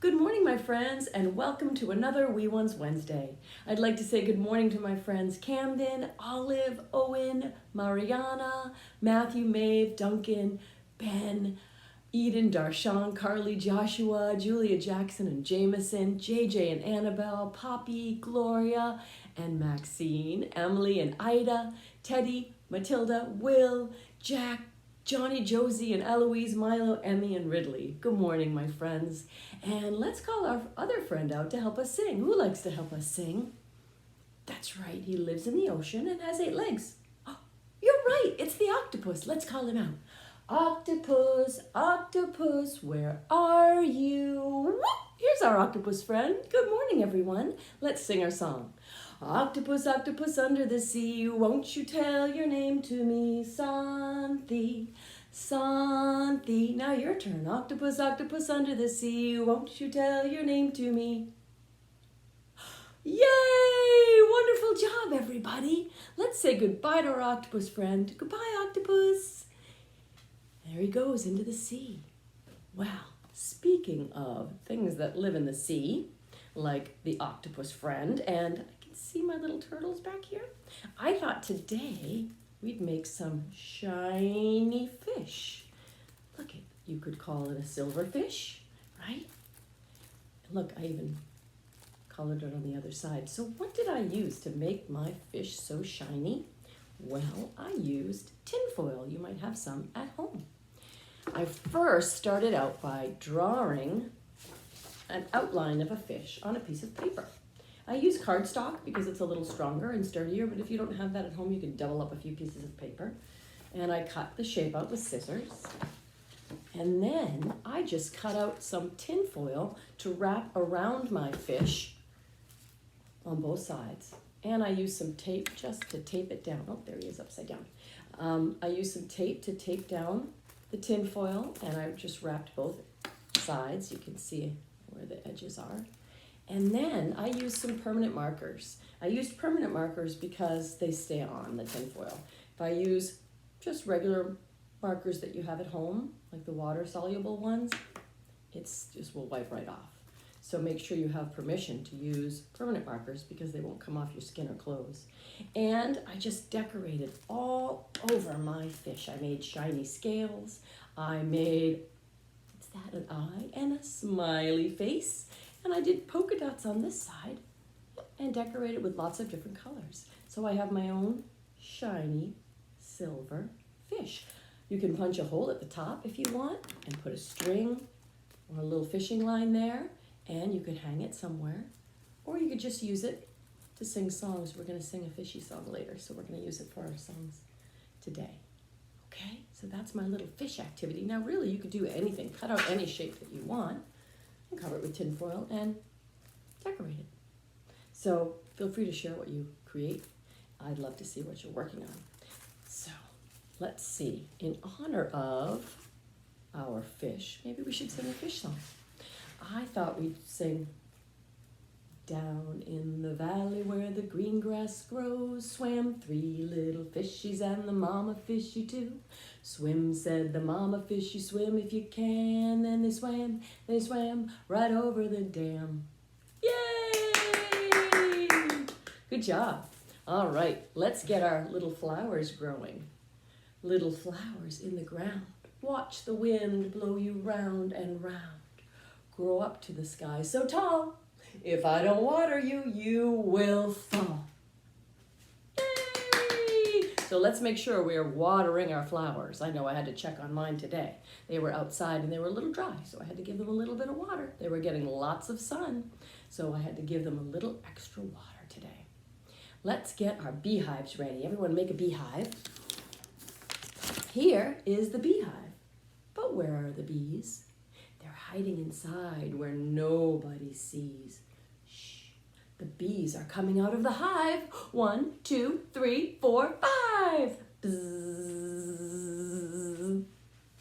Good morning, my friends, and welcome to another Wee Ones Wednesday. I'd like to say good morning to my friends Camden, Olive, Owen, Mariana, Matthew, Maeve, Duncan, Ben, Eden, Darshan, Carly, Joshua, Julia, Jackson, and Jameson, JJ and Annabelle, Poppy, Gloria, and Maxine, Emily and Ida, Teddy, Matilda, Will, Jack, Johnny, Josie, and Eloise, Milo, Emmy, and Ridley. Good morning, my friends. And let's call our other friend out to help us sing. Who likes to help us sing? That's right, he lives in the ocean and has 8 legs. Oh, you're right, it's the octopus. Let's call him out. Octopus, octopus, where are you? Here's our octopus friend. Good morning, everyone. Let's sing our song. Octopus, octopus under the sea, won't you tell your name to me? Santi, Santi. Now your turn. Octopus, octopus under the sea, won't you tell your name to me? Yay! Wonderful job, everybody. Let's say goodbye to our octopus friend. Goodbye, octopus. There he goes into the sea. Well, speaking of things that live in the sea, like the octopus friend, and I can see my little turtles back here, I thought today we'd make some shiny fish. Look, you could call it a silver fish, right? Look, I even colored it on the other side. So what did I use to make my fish so shiny? Well, I used tinfoil. You might have some at home. I first started out by drawing an outline of a fish on a piece of paper. I use cardstock because it's a little stronger and sturdier, but if you don't have that at home, you can double up a few pieces of paper. And I cut the shape out with scissors. And then I just cut out some tin foil to wrap around my fish on both sides. And I used some tape just to tape it down. Oh, there he is upside down. I used some tape to tape down the tin foil, and I just wrapped both sides. You can see where the edges are. And then I used some permanent markers. I used permanent markers because they stay on the tin foil. If I use just regular markers that you have at home, like the water-soluble ones, it's just will wipe right off. So make sure you have permission to use permanent markers because they won't come off your skin or clothes. And I just decorated all over my fish. I made shiny scales. I made, what's that, an eye and a smiley face. And I did polka dots on this side and decorated with lots of different colors. So I have my own shiny silver fish. You can punch a hole at the top if you want and put a string or a little fishing line there, and you could hang it somewhere, or you could just use it to sing songs. We're going to sing a fishy song later, so we're going to use it for our songs today. Okay, so that's my little fish activity. Now really you could do anything, cut out any shape that you want, and cover it with tin foil and decorate it. So feel free to share what you create. I'd love to see what you're working on. So let's see, in honor of our fish, maybe we should sing a fish song. I thought we'd sing, down in the valley where the green grass grows, swam 3 little fishies and the mama fishy too. Swim, said the mama fishy, swim if you can. Then they swam right over the dam. Yay! Good job. All right, let's get our little flowers growing. Little flowers in the ground. Watch the wind blow you round and round. Grow up to the sky so tall. If I don't water you, you will fall. Yay! So let's make sure we are watering our flowers. I know I had to check on mine today. They were outside and they were a little dry, so I had to give them a little bit of water. They were getting lots of sun, so I had to give them a little extra water today. Let's get our beehives ready. Everyone make a beehive. Here is the beehive. But where are the bees? They're hiding inside where nobody sees. Shh. The bees are coming out of the hive. 1, 2, 3, 4, 5. Bzzz.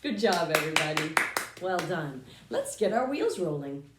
Good job, everybody. Well done. Let's get our wheels rolling.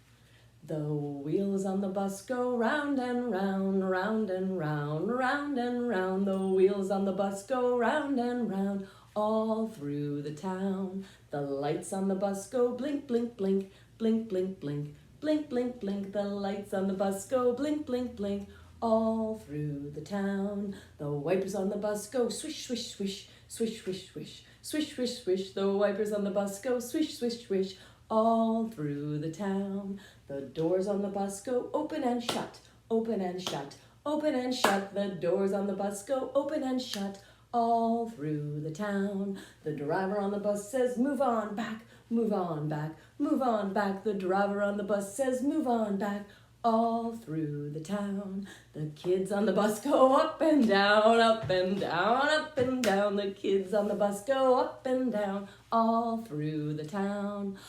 The wheels on the bus go round and round, round and round, round and round. The wheels on the bus go round and round, all through the town. The lights on the bus go blink, blink, blink, blink, blink, blink. Blink, blink, blink, the lights on the bus go blink, blink, blink, all through the town. The wipers on the bus go swish, swish, swish, swish, swish, swish, swish, swish, swish. The wipers on the bus go swish, swish, swish, all through the town. The doors on the bus go open and shut, open and shut, open and shut. The doors on the bus go open and shut, all through the town. The driver on the bus says, move on back, move on back, move on back. The driver on the bus says, move on back, all through the town. The kids on the bus go up and down, up and down, up and down. The kids on the bus go up and down, all through the town.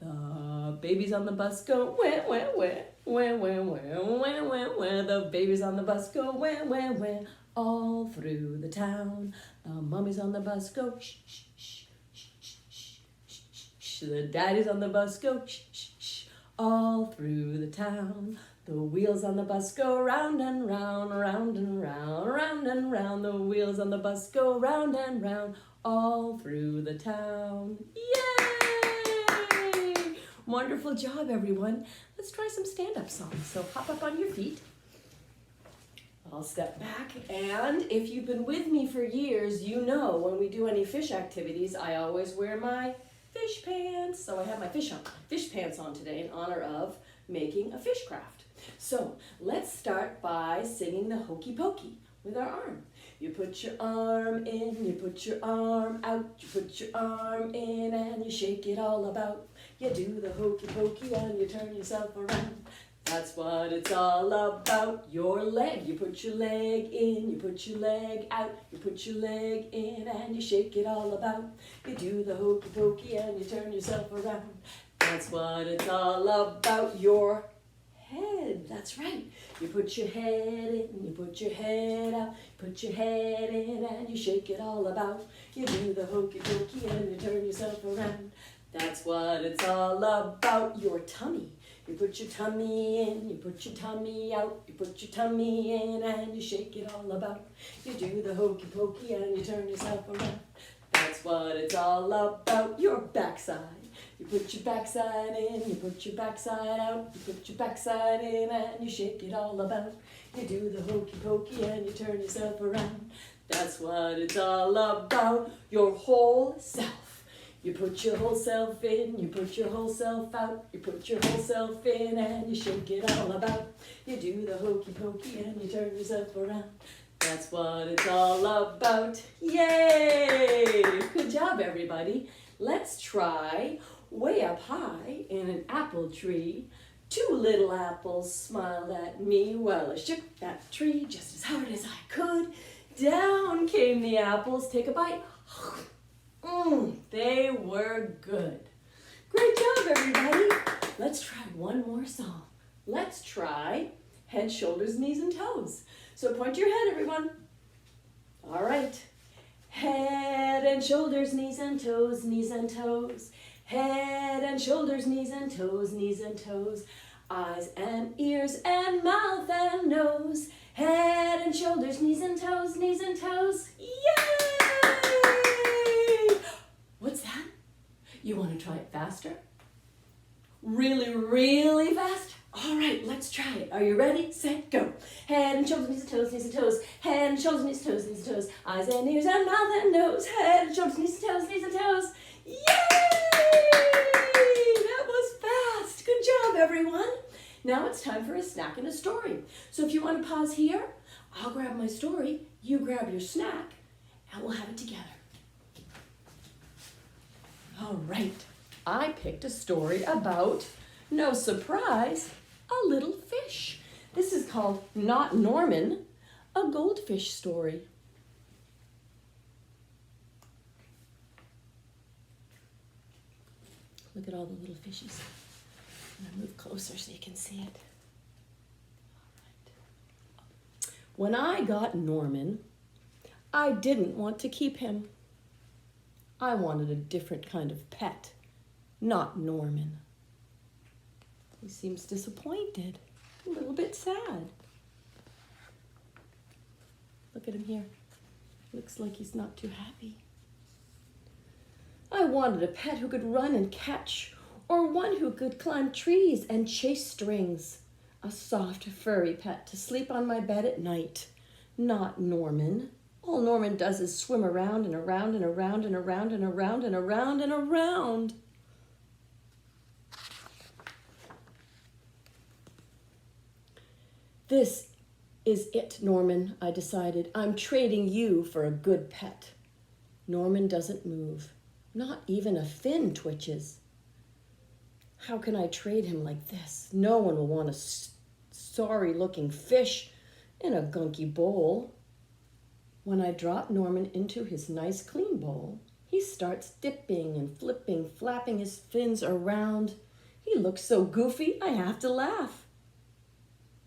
The babies on the bus go wah, wah, wah, wah, wah, wah, wah, wah, wah. The babies on the bus go wah, wah, wah, all through the town. The mummies on the bus go shh, shh, shh, shh, shh, shh, shh, shh, shh. The daddies on the bus go shh, shh, shh, all through the town. The wheels on the bus go round and round, round and round, round and round. The wheels on the bus go round and round, all through the town. Yay! Wonderful job, everyone. Let's try some stand-up songs. So hop up on your feet. I'll step back, and if you've been with me for years, you know when we do any fish activities, I always wear my fish pants. So I have my fish pants on today in honor of making a fish craft. So let's start by singing the hokey pokey with our arm. You put your arm in, you put your arm out, you put your arm in and you shake it all about. You do the hokey pokey and you turn yourself around. That's what it's all about. Your leg, you put your leg in, you put your leg out, you put your leg in and you shake it all about. You do the hokey pokey and you turn yourself around. That's what it's all about. Your head, that's right. You put your head in, you put your head out, put your head in and you shake it all about. You do the hokey pokey and you turn yourself around. That's what it's all about. Your tummy. You put your tummy in, you put your tummy out, you put your tummy in and you shake it all about. You do the hokey pokey and you turn yourself around. That's what it's all about. Your backside. You put your backside in, you put your backside out, you put your backside in and you shake it all about. You do the hokey pokey and you turn yourself around. That's what it's all about. Your whole self. You put your whole self in, you put your whole self out, you put your whole self in and you shake it all about. You do the hokey pokey and you turn yourself around. That's what it's all about. Yay! Good job, everybody. Let's try way up high in an apple tree. Two little apples smiled at me while I shook that tree just as hard as I could. Down came the apples. Take a bite. They were good. Great job, everybody. Let's try one more song. Let's try head, shoulders, knees, and toes. So point your head, everyone. All right. Head and shoulders, knees and toes, knees and toes. Head and shoulders, knees and toes, knees and toes. Eyes and ears and mouth and nose. Head and shoulders, knees and toes, knees and toes. Yay! What's that? You want to try it faster? Really, really fast? All right, let's try it. Are you ready? Set, go. Head and shoulders, knees and toes, knees and toes. Head and shoulders, knees and toes, knees and toes. Eyes and ears and mouth and nose. Head and shoulders, knees and toes, knees and toes. Yay! That was fast. Good job, everyone. Now it's time for a snack and a story. So if you want to pause here, I'll grab my story, you grab your snack, and we'll have it together. All right, I picked a story about, no surprise, a little fish. This is called Not Norman, a goldfish story. Look at all the little fishies. I'm gonna move closer so you can see it. All right. When I got Norman, I didn't want to keep him. I wanted a different kind of pet, not Norman. He seems disappointed, a little bit sad. Look at him here. Looks like he's not too happy. I wanted a pet who could run and catch, or one who could climb trees and chase strings. A soft, furry pet to sleep on my bed at night. Not Norman. All Norman does is swim around and around and around and around and around and around and around. This is it, Norman, I decided. I'm trading you for a good pet. Norman doesn't move. Not even a fin twitches. How can I trade him like this? No one will want a sorry-looking fish in a gunky bowl. When I drop Norman into his nice clean bowl, he starts dipping and flipping, flapping his fins around. He looks so goofy, I have to laugh.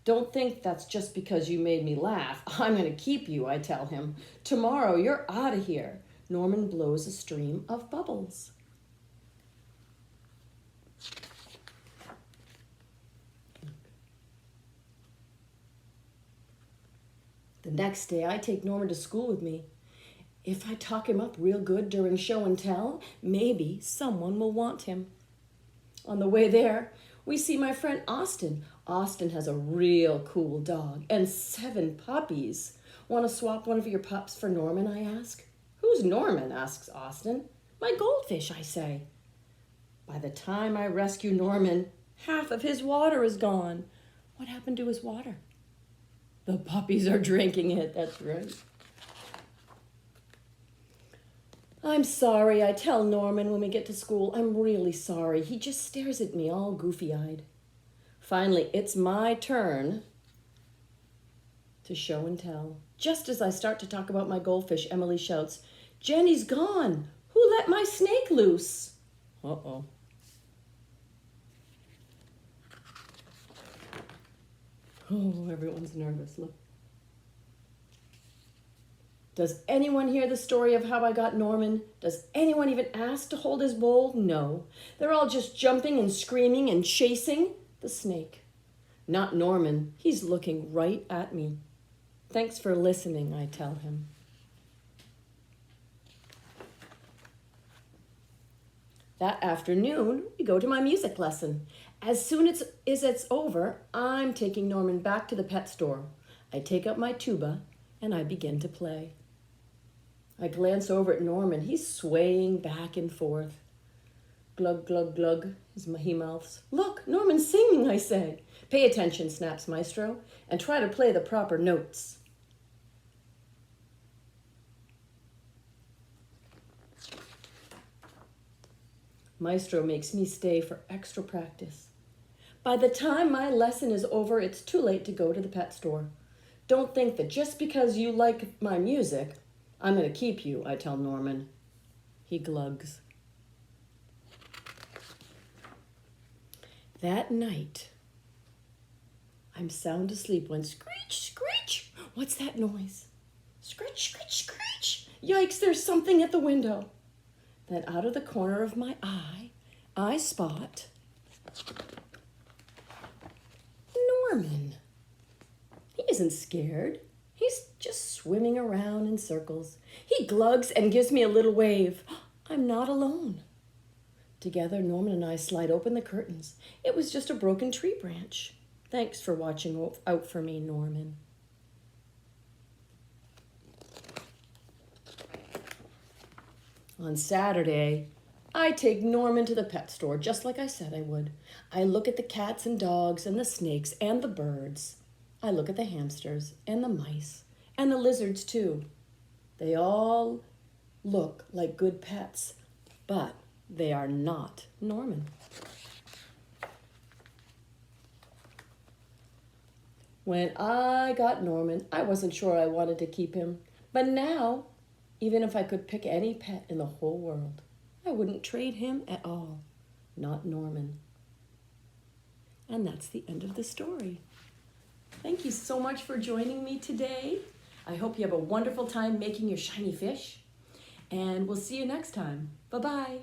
Don't think that's just because you made me laugh. I'm going to keep you, I tell him. Tomorrow, you're out of here. Norman blows a stream of bubbles. The next day, I take Norman to school with me. If I talk him up real good during show and tell, maybe someone will want him. On the way there, we see my friend Austin. Austin has a real cool dog and 7 puppies. Want to swap one of your pups for Norman, I ask. Who's Norman, asks Austin. My goldfish, I say. By the time I rescue Norman, half of his water is gone. What happened to his water? The puppies are drinking it, that's right. I'm sorry, I tell Norman when we get to school. I'm really sorry. He just stares at me all goofy-eyed. Finally, it's my turn to show and tell. Just as I start to talk about my goldfish, Emily shouts, Jenny's gone. Who let my snake loose? Uh-oh. Oh, everyone's nervous. Look. Does anyone hear the story of how I got Norman? Does anyone even ask to hold his bowl? No. They're all just jumping and screaming and chasing the snake. Not Norman. He's looking right at me. Thanks for listening, I tell him. That afternoon, we go to my music lesson. As soon as it's over, I'm taking Norman back to the pet store. I take up my tuba and I begin to play. I glance over at Norman. He's swaying back and forth. Glug, glug, glug, he mouths. Look, Norman's singing, I say. Pay attention, snaps Maestro, and try to play the proper notes. Maestro makes me stay for extra practice. By the time my lesson is over, it's too late to go to the pet store. Don't think that just because you like my music, I'm going to keep you, I tell Norman. He glugs. That night, I'm sound asleep when screech, screech. What's that noise? Screech, screech, screech. Yikes, there's something at the window. Then out of the corner of my eye, I spot Norman. He isn't scared. He's just swimming around in circles. He glugs and gives me a little wave. I'm not alone. Together, Norman and I slide open the curtains. It was just a broken tree branch. Thanks for watching out for me, Norman. On Saturday, I take Norman to the pet store, just like I said I would. I look at the cats and dogs and the snakes and the birds. I look at the hamsters and the mice and the lizards too. They all look like good pets, but they are not Norman. When I got Norman, I wasn't sure I wanted to keep him. But now, even if I could pick any pet in the whole world, I wouldn't trade him at all. Not Norman. And that's the end of the story. Thank you so much for joining me today. I hope you have a wonderful time making your shiny fish. And we'll see you next time. Bye-bye.